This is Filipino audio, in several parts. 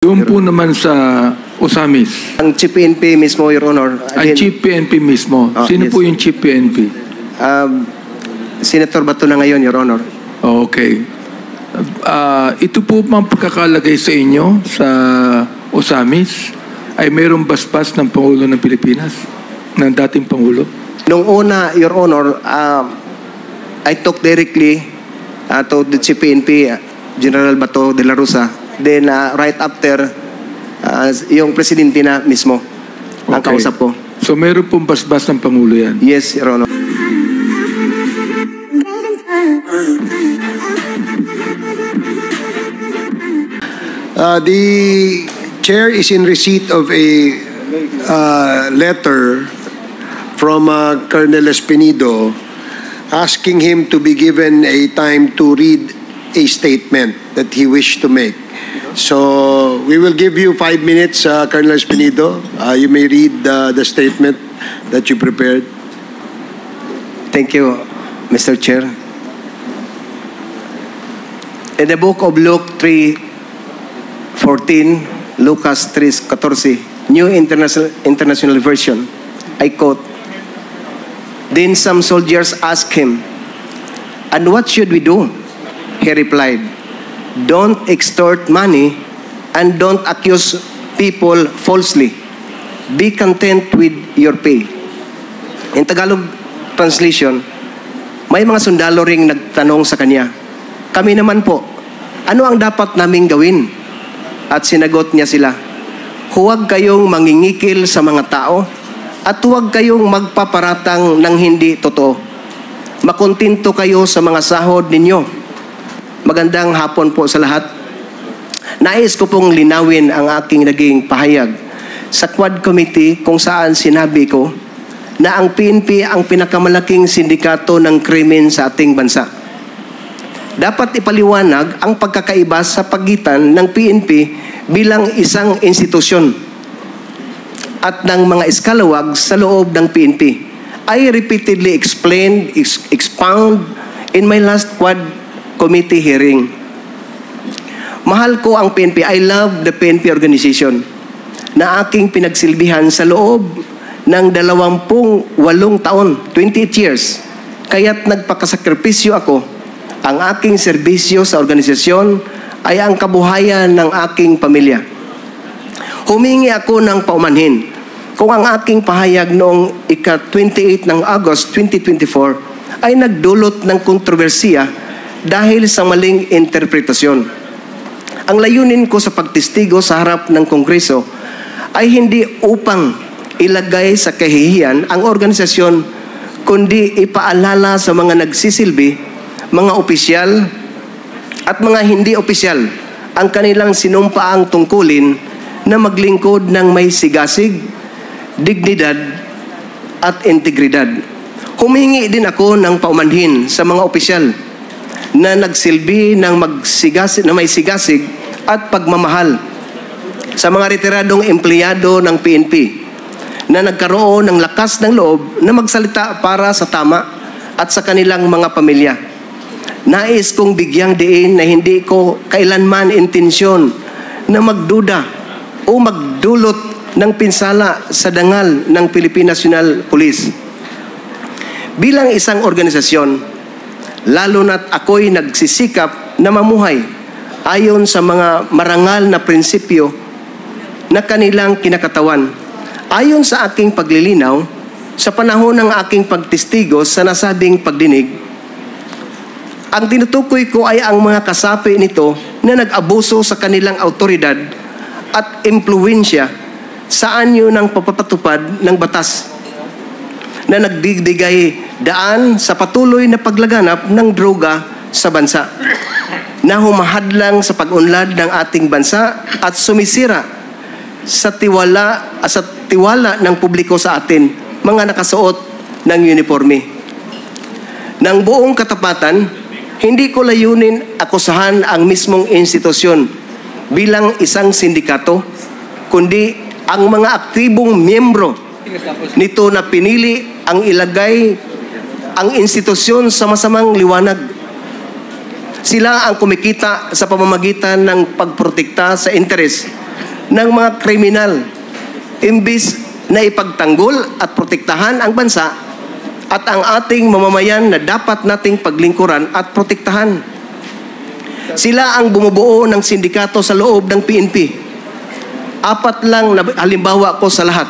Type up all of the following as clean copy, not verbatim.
Doon po naman sa Osamis. Ang Chief PNP mismo, Your Honor. Ang Chief PNP mismo. Sino yes. po yung Chief PNP? Senator Bato na ngayon, Your Honor. Okay. Ito po bang pagkakalagay sa inyo sa Osamis ay mayroong basbas ng Pangulo ng Pilipinas, ng dating Pangulo? Nung una, Your Honor, I talked directly to the Chief PNP, General Bato de la Rosa. Then, right after, yung presidente na mismo, ang kausap ko. So, meron pong basbas ng Pangulo yan? Yes, Your Honor. The chair is in receipt of a letter from Colonel Espinido asking him to be given a time to read a statement that he wished to make. So we will give you 5 minutes, Colonel Espinido. You may read the statement that you prepared. Thank you, Mr. Chair. In the book of Luke 3:14, Lucas 3:14, New International Version, I quote, "Then some soldiers asked him, 'And what should we do?' He replied, 'Don't extort money and don't accuse people falsely. Be content with your pay.'" In Tagalog translation, may mga sundalo ring nagtanong sa kanya, "Kami naman po, ano ang dapat naming gawin?" At sinagot niya sila, "Huwag kayong mangingikil sa mga tao at huwag kayong magpaparatang ng hindi totoo. Makontento kayo sa mga sahod ninyo." Magandang hapon po sa lahat. Nais ko pong linawin ang aking naging pahayag sa Quad Committee kung saan sinabi ko na ang PNP ang pinakamalaking sindikato ng krimen sa ating bansa. Dapat ipaliwanag ang pagkakaiba sa pagitan ng PNP bilang isang institusyon at ng mga eskalawag sa loob ng PNP. I repeatedly expound in my last Quad Committee hearing. Mahal ko ang PNP. I love the PNP organization na aking pinagsilbihan sa loob ng 28 taon, 28 years. Kaya't nagpakasakripisyo ako. Ang aking serbisyo sa organisasyon ay ang kabuhayan ng aking pamilya. Humingi ako ng paumanhin kung ang aking pahayag noong ika-28 ng August 2024 ay nagdulot ng kontrobersiya dahil sa maling interpretasyon. Ang layunin ko sa pagtestigo sa harap ng Kongreso ay hindi upang ilagay sa kahihiyan ang organisasyon, kundi ipaalala sa mga nagsisilbi, mga opisyal at mga hindi opisyal ang kanilang sinumpaang tungkulin na maglingkod ng may sigasig, dignidad at integridad. Humingi din ako ng paumanhin sa mga opisyal na nagsilbi ng may sigasig at pagmamahal sa mga retiradong empleyado ng PNP na nagkaroon ng lakas ng loob na magsalita para sa tama at sa kanilang mga pamilya. Nais kong bigyang diin na hindi ko kailanman intensyon na magduda o magdulot ng pinsala sa dangal ng Philippine National Police. Bilang isang organisasyon, lalo na't ako'y nagsisikap na mamuhay ayon sa mga marangal na prinsipyo na kanilang kinakatawan. Ayon sa aking paglilinaw, sa panahon ng aking pagtestigo sa nasabing pagdinig, ang tinutukoy ko ay ang mga kasapi nito na nag-abuso sa kanilang autoridad at impluwensya sa anyo ng pagpapatupad ng batas na nagbibigay daan sa patuloy na paglaganap ng droga sa bansa na humahadlang sa pag-unlad ng ating bansa at sumisira sa tiwala ng publiko sa atin, mga nakasuot ng uniforme. Nang buong katapatan, hindi ko layunin akusahan ang mismong institusyon bilang isang sindikato, kundi ang mga aktibong miyembro nito na pinili ang ilagay ang institusyon sa masamang liwanag. Sila ang kumikita sa pamamagitan ng pagprotekta sa interes ng mga kriminal. Imbis na ipagtanggol at protektahan ang bansa at ang ating mamamayan na dapat nating paglingkuran at protektahan. Sila ang bumubuo ng sindikato sa loob ng PNP. 4 lang na halimbawa ko sa lahat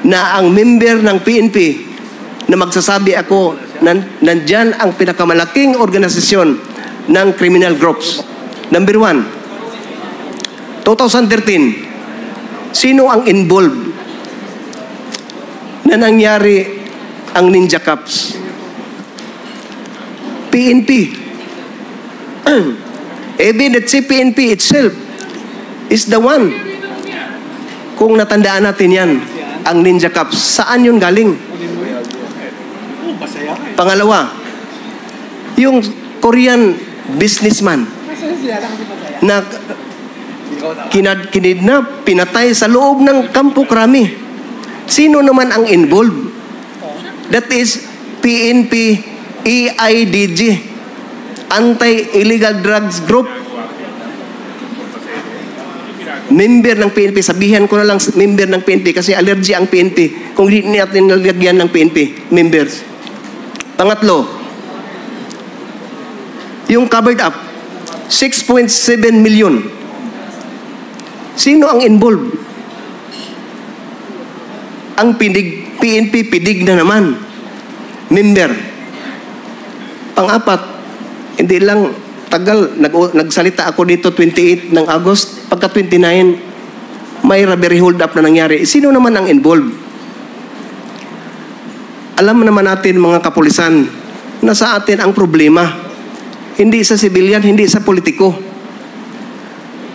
na ang member ng PNP na magsasabi ako nandyan ang pinakamalaking organisasyon ng criminal groups. Number 1, 2013, sino ang involved na nangyari ang Ninja Cups? PNP. Evident si PNP itself is the one. Kung natandaan natin yan, ang Ninja Cups, saan yun galing? Pangalawa, yung Korean businessman na kinidnap, pinatay sa loob ng Kampo Krami. Sino naman ang involved? That is PNP EIDG, Anti-Illegal Drugs Group. Member ng PNP, sabihan ko na lang member ng PNP kasi allergy ang PNP kung hindi natin nalagyan ng PNP members. Pangatlo, yung covered up 6.7 million. Sino ang involved? Ang PNP pidig na naman member. Pang-apat, hindi lang tagal, nagsalita ako dito 28 ng August, pagka 29, may robbery hold up na nangyari. Sino naman ang involved? Alam naman natin mga kapulisan na sa atin ang problema. Hindi sa civilian, hindi sa politiko.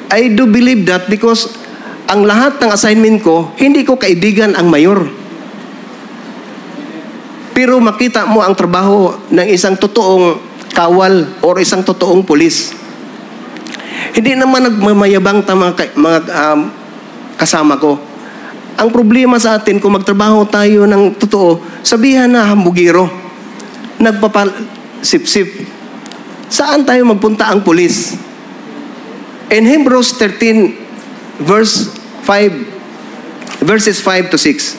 I do believe that because ang lahat ng assignment ko, hindi ko kaibigan ang mayor. Pero makita mo ang trabaho ng isang totoong kawal o isang totoong pulis. Hindi naman nagmamayabang mga kasama ko. Ang problema sa atin, kung magtrabaho tayo ng totoo, sabihan na hambugiro, nagpapasip-sip. Saan tayo magpunta ang pulis? In Hebrews 13, verses 5 to 6,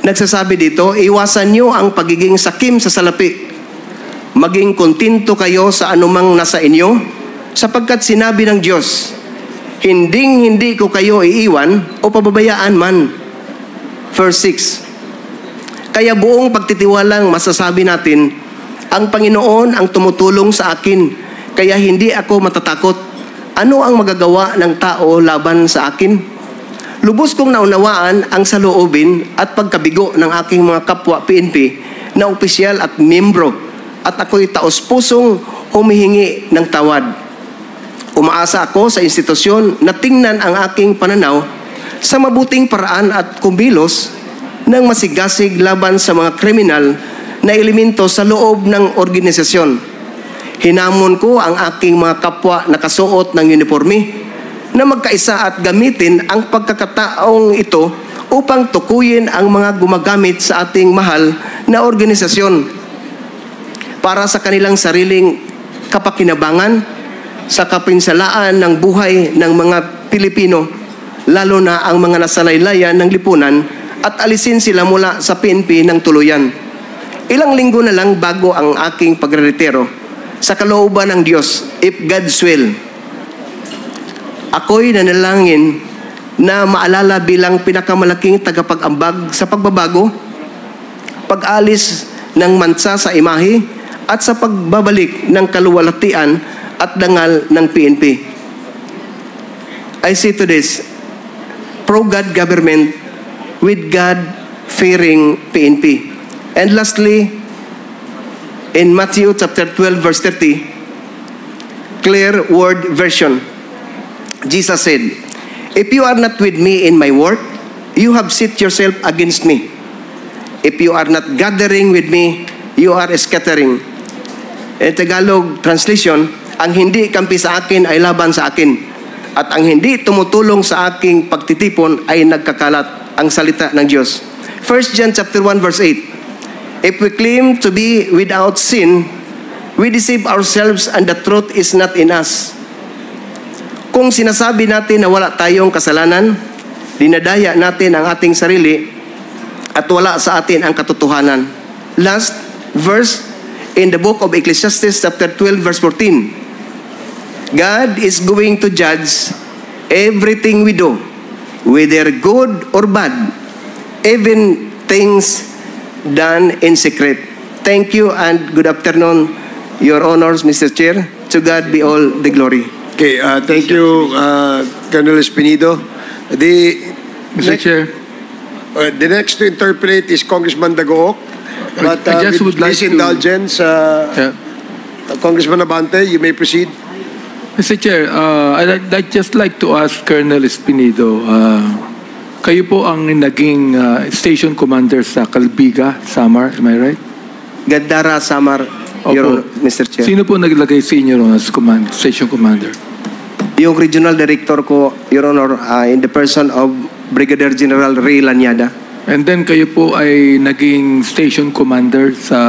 nagsasabi dito, iwasan nyo ang pagiging sakim sa salapi. Maging kontento kayo sa anumang nasa inyo, sapagkat sinabi ng Diyos, hindi ko kayo iiwan o pababayaan man. Verse 6, kaya buong pagtitiwalang masasabi natin, ang Panginoon ang tumutulong sa akin, kaya hindi ako matatakot. Ano ang magagawa ng tao laban sa akin? Lubos kong naunawaan ang saloobin at pagkabigo ng aking mga kapwa PNP na opisyal at miyembro, at ako'y taos-pusong humihingi ng tawad. Umaasa ako sa institusyon na tingnan ang aking pananaw sa mabuting paraan at kumilos ng masigasig laban sa mga kriminal na elemento sa loob ng organisasyon. Hinamon ko ang aking mga kapwa na kasuot ng uniforme na magkaisa at gamitin ang pagkakataong ito upang tukuyin ang mga gumagamit sa ating mahal na organisasyon para sa kanilang sariling kapakinabangan, sa kapinsalaan ng buhay ng mga Pilipino, lalo na ang mga nasalaylayan ng lipunan, at alisin sila mula sa PNP ng tuluyan. Ilang linggo na lang bago ang aking pagreretiro, sa kalooban ng Diyos, if God's will, ako'y nanalangin na maalala bilang pinakamalaking tagapag-ambag sa pagbabago, pag-alis ng mansa sa imahe, at sa pagbabalik ng kaluwalhatian at dangal ng PNP. I say to this, pro-God government with God-fearing PNP. And lastly, in Matthew chapter 12, verse 30, clear word version, Jesus said, if you are not with me in my work, you have set yourself against me. If you are not gathering with me, you are scattering. In Tagalog translation, ang hindi kampi sa akin ay laban sa akin, at ang hindi tumutulong sa aking pagtitipon ay nagkakalat. Ang salita ng Diyos. 1 John chapter 1 verse 8, if we claim to be without sin, we deceive ourselves and the truth is not in us. kung sinasabi natin na wala tayong kasalanan, dinadaya natin ang ating sarili at wala sa atin ang katotohanan. Last verse in the book of Ecclesiastes chapter 12 verse 14. God is going to judge everything we do, whether good or bad, even things done in secret. Thank you and good afternoon, Your Honors, Mr. Chair. To God be all the glory. Okay, thank you, Colonel Espinido. Mr. Chair, The next to interpret is Congressman Dagook. But I just would like please to- indulgence, yeah. Congressman Abante, you may proceed. Mr. Chair, I'd just like to ask Colonel Espinido, kayo po ang naging station commander sa Calbiga, Samar, am I right? Gandara Samar, Your Mr. Chair. Sino po naglagay sa inyo ron as station commander? Yung regional director ko, Your Honor, in the person of Brigadier General Ray Lanyada. And then kayo po ay naging station commander sa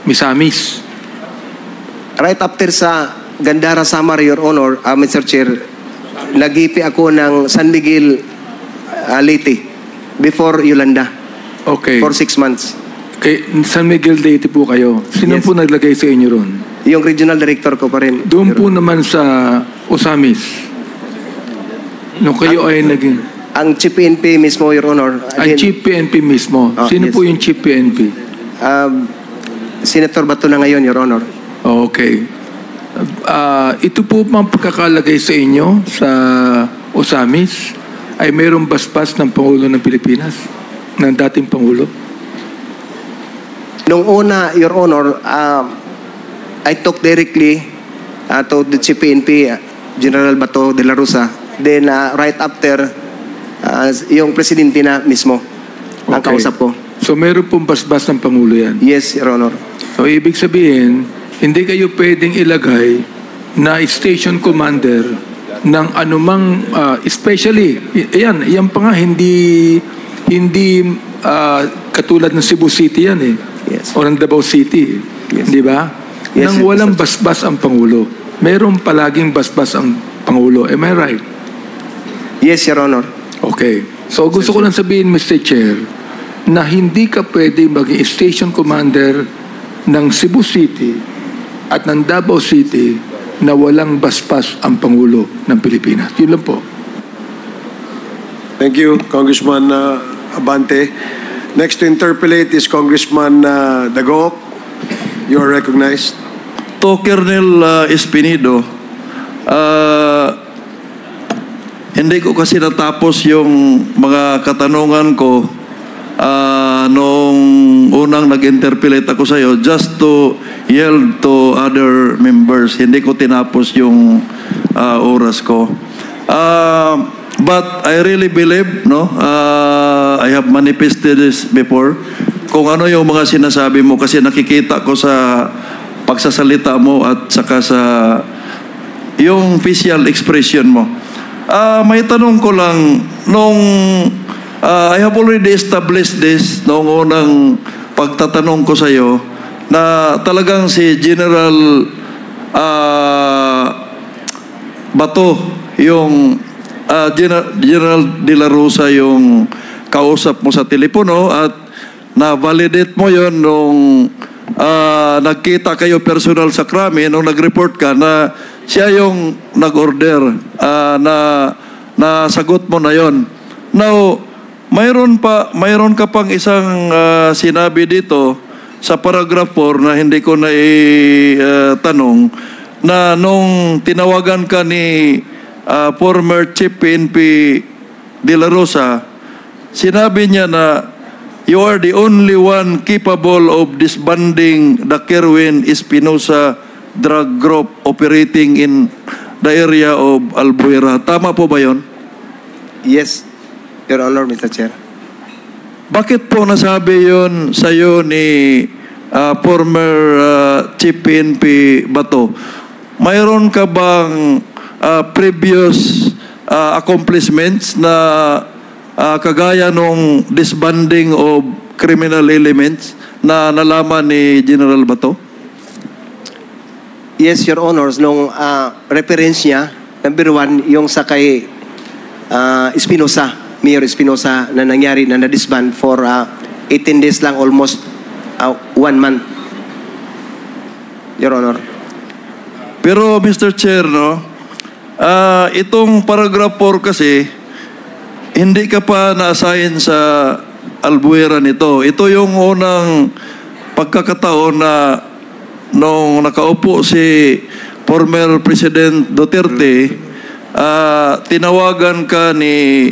Misamis. Right after sa Gandara Samar, Your Honor, Mr. Chair, nagipi ako ng San Miguel, Leyte, before Yolanda, Okay. for 6 months. Kay San Miguel Leyte po kayo. Sino Yes. po naglagay sa inyo ron? Yung regional director ko pa rin. Doon Your po naman sa Osamis. No, kayo ay naging Ang Chief PNP mismo, Your Honor. ang Chief PNP mismo. Sino yes. po yung Chief PNP? Senator Bato na ngayon, Your Honor. Okay. Ito po mang pagkakalagay sa inyo sa Osamis ay mayroong basbas ng Pangulo ng Pilipinas, ng dating Pangulo. Nung una, Your Honor, I talked directly to the Chief PNP, General Bato de la Rosa. Then, right after, yung presidente na mismo, ang Okay. kausap ko. So mayroon pong basbas ng Pangulo yan. Yes, Your Honor. So ibig sabihin, hindi kayo pwedeng ilagay na station commander ng anumang, especially, yan pa nga, hindi katulad ng Cebu City yan eh. Yes. O ng Davao City. Yes. Di ba? Yes, Nang Mr. walang basbas ang Pangulo. Meron palaging basbas ang Pangulo. Am I right? Yes, Your Honor. Okay. So gusto ko lang sabihin, Mr. Chair, na hindi ka pwede maging station commander ng Cebu City at ng Davao City na walang basbas ang Pangulo ng Pilipinas. Yun lang po. Thank you, Congressman Abante. Next to interpolate is Congressman Dagook. You are recognized. To Colonel Espinido, hindi ko kasi natapos yung mga katanungan ko nung unang nag-interpolate ako sa iyo just to yield to other members. Hindi ko tinapos yung oras ko. But I really believe, I have manifested this before, kung ano yung mga sinasabi mo kasi nakikita ko sa pagsasalita mo at saka sa yung facial expression mo. May tanong ko lang, I have already established this noong unang pagtatanong ko sa iyo na talagang si General Bato, yung General De La Rosa yung kausap mo sa telepono at na-validate mo yon nung nagkita kayo personal sa krami nung nag-report ka na siya yung nag-order na sagot mo na yon. Now, mayroon ka pang isang sinabi dito sa paragraph 4 na hindi ko na tanong na nung tinawagan ka ni former Chief PNP De La Rosa, sinabi niya na you are the only one capable of disbanding the Kerwin Espinosa drug group operating in the area of Albuera. Tama po ba yon? Yes, Your Honor, Mr. Chair. Bakit po nasabi yon sa iyo ni former Chief PNP Bato? Mayroon ka bang previous accomplishments na kagaya nung disbanding of criminal elements na nalaman ni General Bato? Yes, Your Honors, nung reference niya, number 1, yung sa kay Espinosa, Mayor Espinosa, na nangyari na na-disband for 18 days lang, almost 1 month. Your Honor. Pero Mr. Chair, no, itong paragraph 4 kasi, hindi ka pa na-assign sa Albuera nito. Ito yung unang pagkakataon na nung nakaupo si former President Duterte, tinawagan ka ni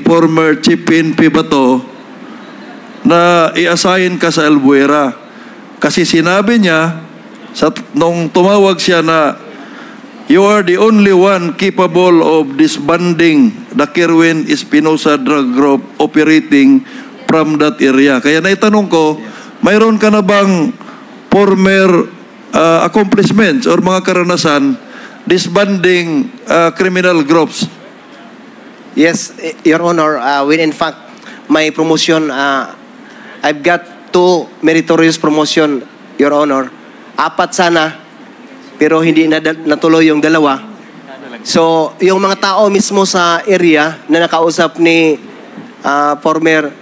former Chief PNP Bato na i-assign ka sa Albuera. Kasi sinabi niya, nung tumawag siya na you are the only one capable of disbanding the Kerwin Espinosa drug group operating from that area. Kaya naitanong ko, mayroon ka na bang former accomplishments or mga karanasan disbanding criminal groups? Yes, Your Honor. When in fact, my promotion, I've got 2 meritorious promotion, Your Honor. 4 sana, pero hindi na natuloy yung 2. So, yung mga tao mismo sa area na nakausap ni former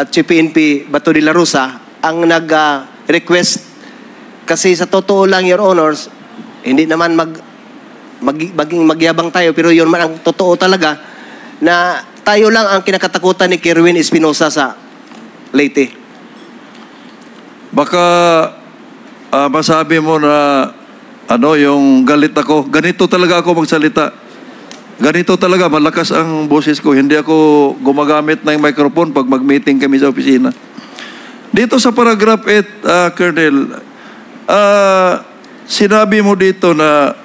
Chief PNP Bato de la Rosa, ang nag-request, kasi sa totoo lang, Your Honors, hindi naman maging magyabang tayo, pero yun man ang totoo talaga, na tayo lang ang kinakatakutan ni Kerwin Espinosa sa Leyte. Baka masabi mo na yung galit ako. Ganito talaga ako magsalita. Ganito talaga, malakas ang boses ko. Hindi ako gumagamit ng microphone pag mag-meeting kami sa opisina. Dito sa paragraph 8, Colonel, sinabi mo dito na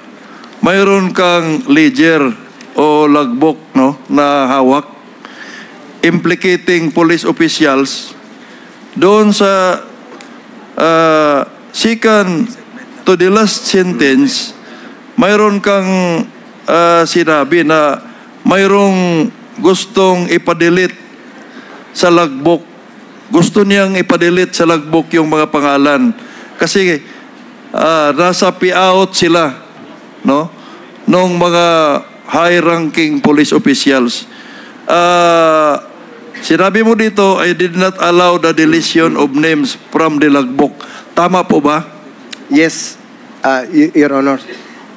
mayroon kang ledger o logbook, no, na hawak implicating police officials. Doon sa second to the last sentence, mayroon kang sinabi na mayroong gustong ipadelete sa logbook. Gusto niyang ipadelete sa logbook yung mga pangalan. Kasi nasa payout sila, no, nung mga high-ranking police officials. Sinabi mo dito, I did not allow the deletion of names from the logbook. Tama po ba? Yes, Your Honor.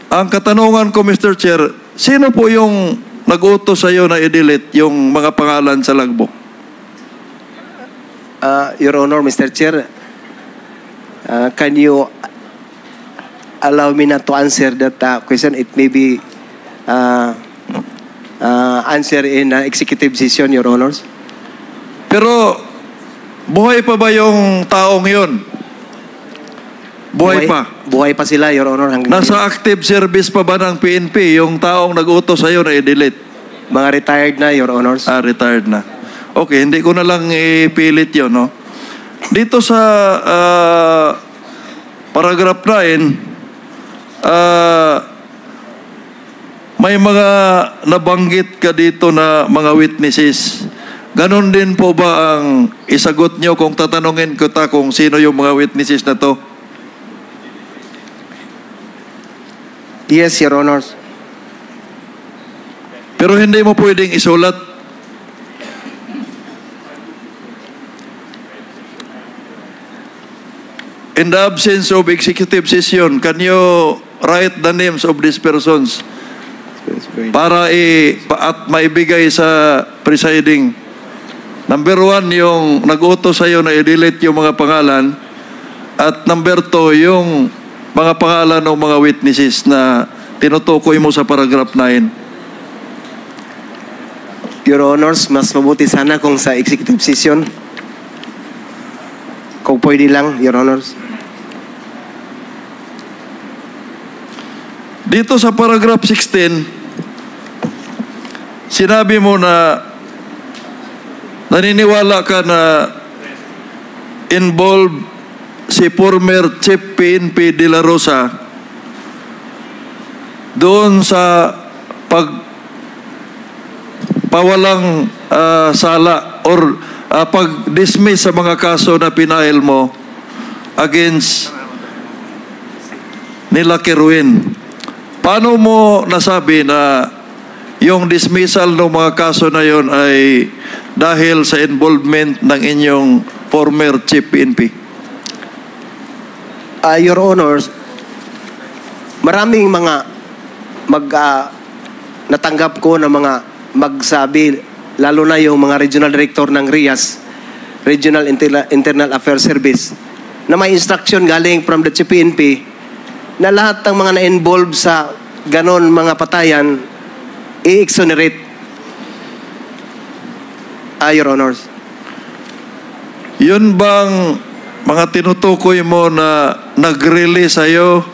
Ang katanungan ko, Mr. Chair, sino po yung nag-utos sa iyo na i-delete yung mga pangalan sa logbook? Your Honor, Mr. Chair, can you allow me not to answer that question? It may be answer in executive session, Your Honors. Pero, buhay pa ba yung taong yun? Buhay pa? Buhay pa sila, Your Honor. Nasa active service pa ba ng PNP yung taong nag-utos sa iyo na i-delete? Mga retired na, Your Honors. Retired na. Okay, hindi ko na lang ipilit yun, no? Dito sa paragraph 9, may mga nabanggit ka dito na mga witnesses. Ganon din po ba ang isagot nyo kung tatanungin ko kung sino yung mga witnesses na to? Yes, Your Honors. Pero hindi mo pwedeng isulat. In the absence of executive session, can you write the names of these persons para at maibigay sa presiding? Number 1, yung nag-utos sa iyo na i-delete yung mga pangalan. At number 2, yung mga pangalan ng mga witnesses na tinutukoy mo sa paragraph 9. Your Honors, mas mabuti sana kung sa executive session. Kung pwede lang, Your Honors. Dito sa paragraph 16, sinabi mo na naniniwala ka na involved si former Chief PNP de la Rosa doon sa pawalang sala or pag-dismiss sa mga kaso na pinail mo against nila Kerwin. Paano mo nasabi na yung dismissal ng mga kaso na yon ay dahil sa involvement ng inyong former chief PNP? Your Honors, maraming mga natanggap ko na mga magsabi, lalo na yung mga regional director ng RIAS, Regional Internal Affairs Service, na may instruction galing from the PNP na lahat ng mga na-involve sa ganon mga patayan i-exonerate. Your Honors. Yun bang mga tinutukoy mo na nag-release sa'yo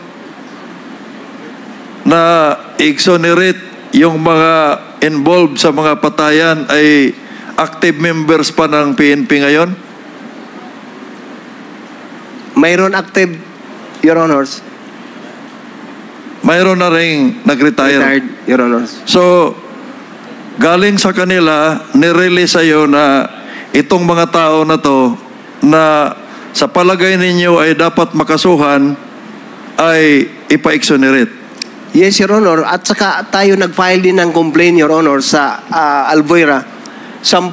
na exonerate yung mga involved sa mga patayan ay active members pa ng PNP ngayon? Mayroon active, Your Honors. Mayroon na rin nag-retire. Retired, Your Honors. So, galing sa kanila, nirelease sa'yo na itong mga tao na to na sa palagay ninyo ay dapat makasuhan ay ipa-exonerate. Yes, Your Honor. At saka tayo nag-file din ng complaint, Your Honor, sa Albuera. 10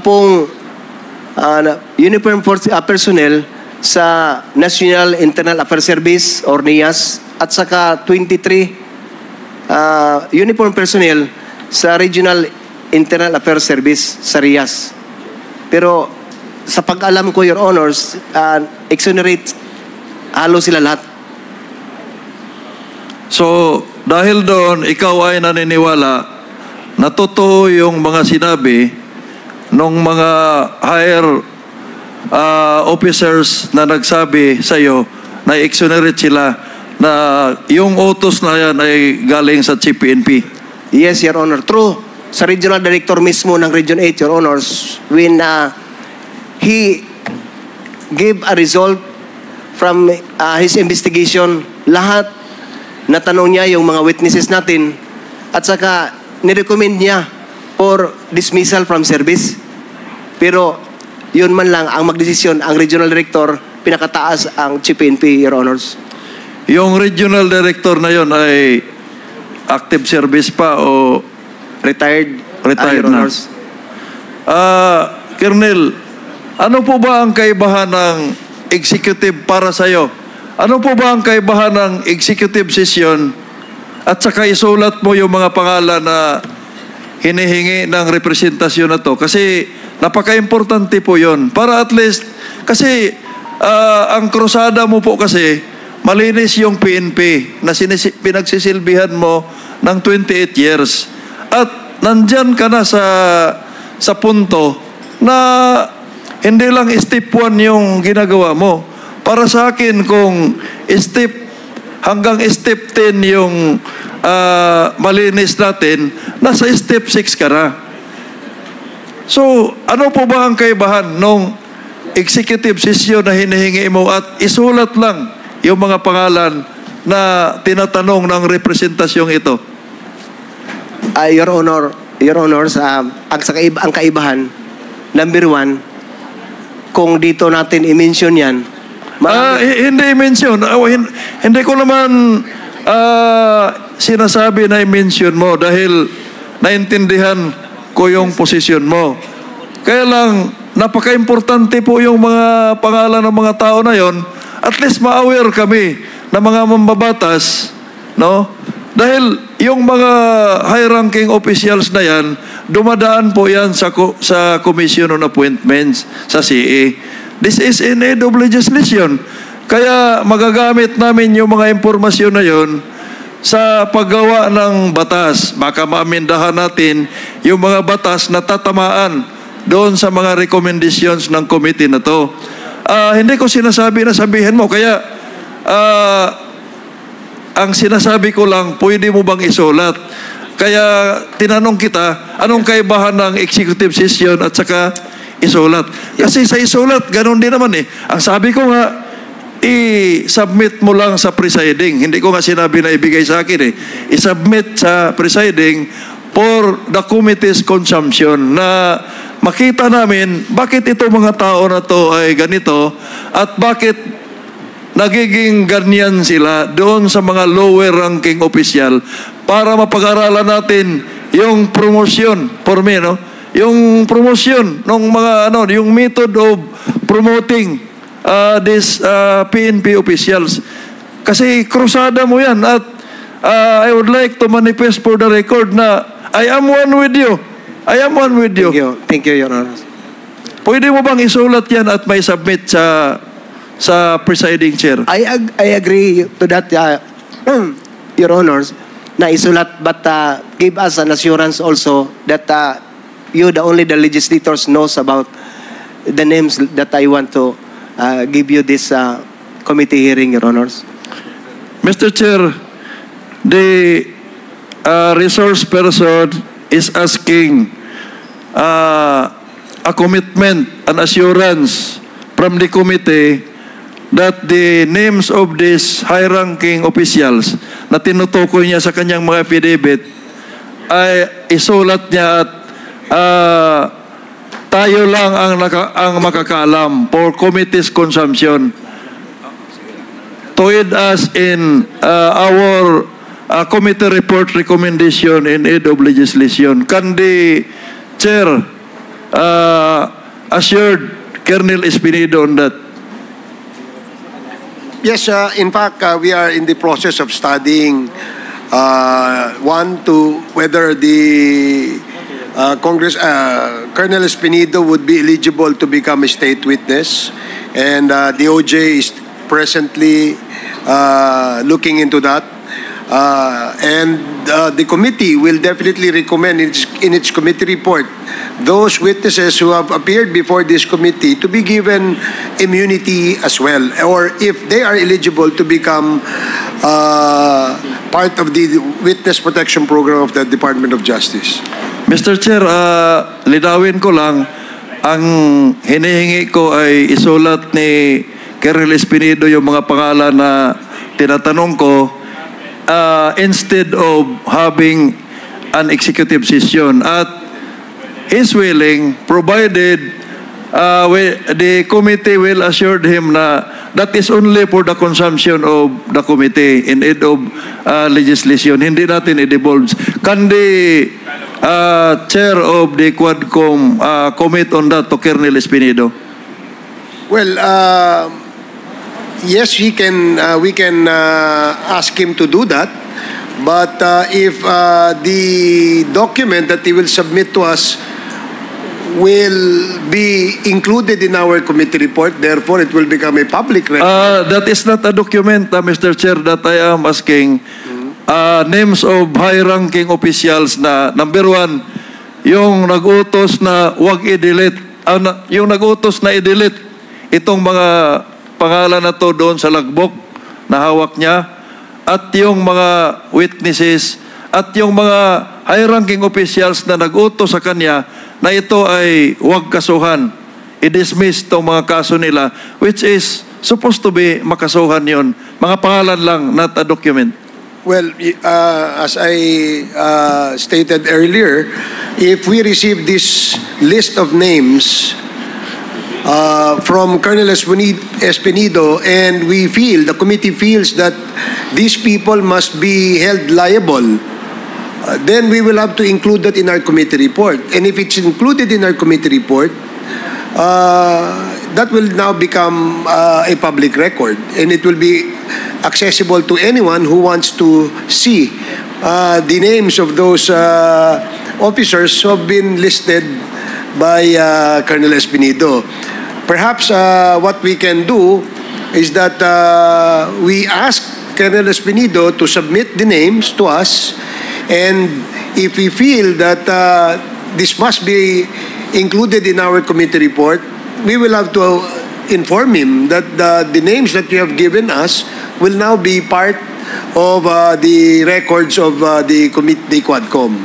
uniform force personnel sa National Internal Affairs Service or NIAS at saka 23 uniform personnel sa Regional Internal Affairs Service sa RIAS. Pero sa pag-alam ko, Your Honors, exonerate halos sila lahat. So, dahil doon, ikaw ay naniniwala na totoo yung mga sinabi ng mga higher officers na nagsabi sa iyo na exonerate sila na yung utos na yan ay galing sa Chief PNP. Yes, Your Honor. True. Sa Regional Director mismo ng Region 8, Your Honors, when he gave a result from his investigation, lahat natanong niya yung mga witnesses natin at saka nirecommend niya for dismissal from service. Pero yun man lang ang magdesisyon, ang Regional Director, pinakataas ang Chief PNP, Your Honors. Yung Regional Director na yon ay active service pa o Retired, retired Your na? Honors. Colonel, ano po ba ang kaibahan ng executive para sa iyo? Ano po ba ang kaibahan ng executive session at saka isulat mo yung mga pangalan na hinihingi ng representasyon na to? Kasi napaka-importante po yon. Para at least, kasi ang krusada mo po kasi, malinis yung PNP na pinagsisilbihan mo ng 28 years. At nandyan ka na sa punto na hindi lang step 1 yung ginagawa mo. Para sa akin, kung hanggang step 10 yung malinis natin, nasa step 6 ka na. So, ano po ba ang kaibahan nung executive session na hinihingi mo at isulat lang yung mga pangalan na tinatanong ng representasyong ito? Your Honors, ang kaibahan, number 1, kung dito natin i-mention yan, hindi i-mention. Hindi ko naman sinasabi na i-mention mo dahil naintindihan ko yung posisyon mo. Kaya lang, napaka-importante po yung mga pangalan ng mga tao na yon. At least ma-aware kami na mga mambabatas, no? Dahil yung mga high-ranking officials na yan, dumadaan po yan sa Commission on Appointments sa CA. This is in aid of legislation. Kaya magagamit namin yung mga impormasyon na yon sa paggawa ng batas. Baka maamindahan natin yung mga batas na tatamaan doon sa mga recommendations ng committee na to. Hindi ko sinasabi na sabihin mo. Kaya ang sinasabi ko lang, pwede mo bang isulat? Kaya tinanong kita, anong kaibahan ng executive session at saka isulat? Kasi sa isulat, ganun din naman eh. Ang sabi ko nga, i-submit mo lang sa presiding. Hindi ko nga sinabi na ibigay sa akin eh. I-submit sa presiding for the committee's consumption na makita namin bakit itong mga tao na to ay ganito at bakit nagiging ganyan sila doon sa mga lower ranking official para mapag-aralan natin yung promosyon for me, no? Yung promosyon ng mga yung method of promoting these PNP officials. Kasi krusada mo yan at I would like to manifest for the record na I am one with you. I am one with you. Thank you, Your Honor. Pwede mo bang isulat yan at may submit sa presiding chair? I agree to that, Your Honors, na isulat, but give us an assurance also that you, the legislators, knows about the names that I want to give you this committee hearing, Your Honors. Mr. Chair, the resource person is asking a commitment, an assurance from the committee that the names of these high-ranking officials na tinutukoy niya sa kanyang mga affidavit ay isulat niya at tayo lang ang makakaalam for committee's consumption. To aid us in our committee report recommendation in aid of legislation. Can the chair assured Colonel Espinido on that? Yes, in fact, we are in the process of studying whether the Colonel Espinido would be eligible to become a state witness, and the OJ is presently looking into that. And the committee will definitely recommend in its committee report those witnesses who have appeared before this committee to be given immunity as well, or if they are eligible to become part of the witness protection program of the Department of Justice. Mr. Chair, linawin ko lang, ang hinihingi ko ay isulat ni Colonel Espinido yung mga pangalan na tinatanong ko instead of having an executive session, at is willing provided the committee will assure him na that is only for the consumption of the committee in aid of legislation. Hindi natin i-divulge. Can the chair of the Quadcom commit on that to Colonel Espinido? Well, yes, we can ask him to do that, but if the document that he will submit to us will be included in our committee report, therefore it will become a public record. That is not a document, Mr. Chair, that I am asking. Names of high-ranking officials na, number one, yung nag-utos na huwag i-delete, yung nag-utos na i-delete itong mga pangalan na to doon sa lagbok na hawak niya, at yung mga witnesses, at yung mga high-ranking officials na nag-utos sa kanya na ito ay huwag kasuhan, i-dismiss itong mga kaso nila, which is supposed to be makasuhan yon. Mga pangalan lang, not a document. Well, as I stated earlier, if we receive this list of names from Colonel Espinido, and the committee feels that these people must be held liable, then we will have to include that in our committee report. And if it's included in our committee report, that will now become a public record, and it will be accessible to anyone who wants to see the names of those officers who have been listed by Colonel Espinido. Perhaps what we can do is that we ask Colonel Espinido to submit the names to us, and if we feel that this must be included in our committee report, we will have to inform him that the names that you have given us will now be part of the records of the Quadcom.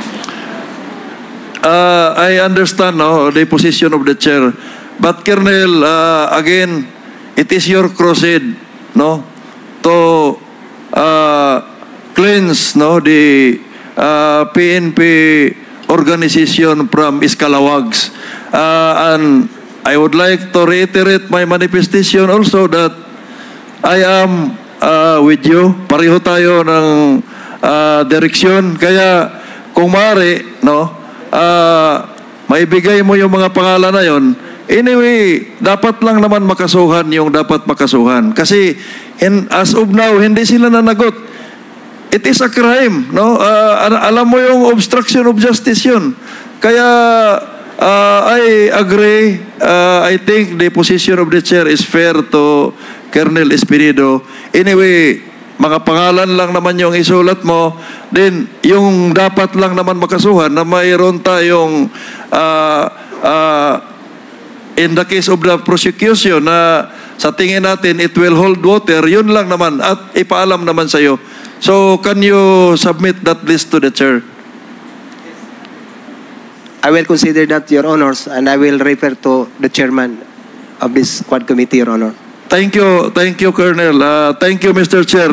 I understand the position of the chair, but Colonel, again, it is your crusade, to cleanse, the PNP organization from scalawags, and I would like to reiterate my manifestation also that I am with you. Pareho tayo ng direksyon. Kaya kung maaari, no, maibigay mo yung mga pangalan na yon. Anyway, dapat lang naman makasuhan yung dapat makasuhan. Kasi as of now, hindi sila nanagot. It is a crime, no? Alam mo yung obstruction of justice yun. Kaya I agree. I think the position of the chair is fair to Colonel Espinido. Anyway, mga pangalan lang naman yung isulat mo. Then, yung dapat lang naman makasuhan na mayroon tayong in the case of the prosecution na sa tingin natin it will hold water, yun lang naman at ipaalam naman sa'yo. So, can you submit that list to the chair? I will consider that, Your Honors, and I will refer to the chairman of this Quad Committee, Your Honor. Thank you, Colonel. Thank you, Mr. Chair.